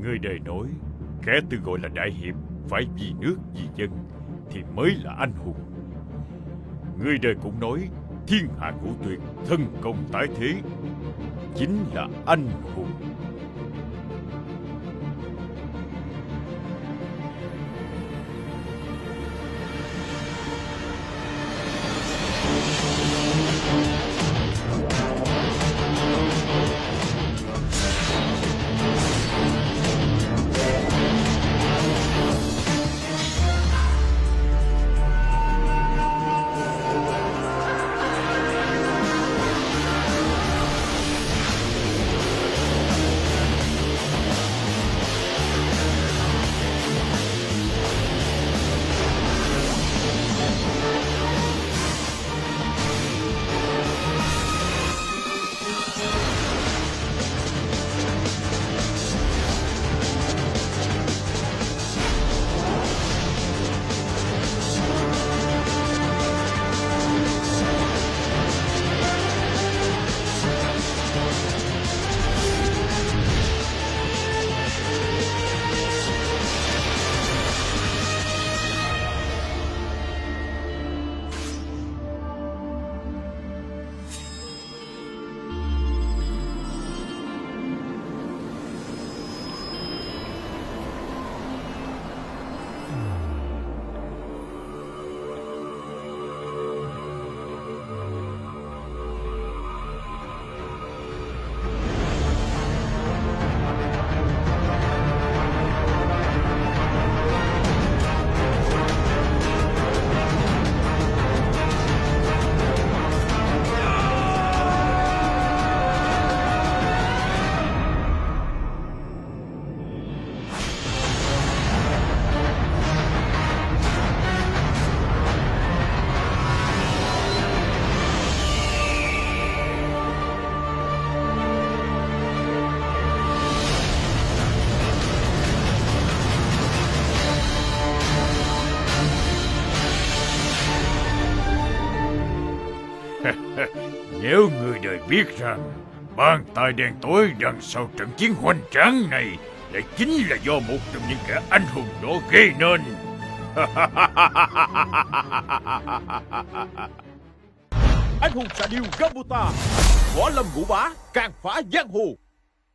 Người đời nói, kẻ tự gọi là đại hiệp phải vì nước vì dân thì mới là anh hùng. Người đời cũng nói, thiên hạ của tuyệt, thân công tái thế, chính là anh hùng. Nếu người đời biết rằng bàn tay đen tối đằng sau trận chiến hoành tráng này lại chính là do một trong những kẻ anh hùng đó gây nên. Anh hùng xạ điêu Gabuta, võ lâm ngũ bá, càn phá giang hồ.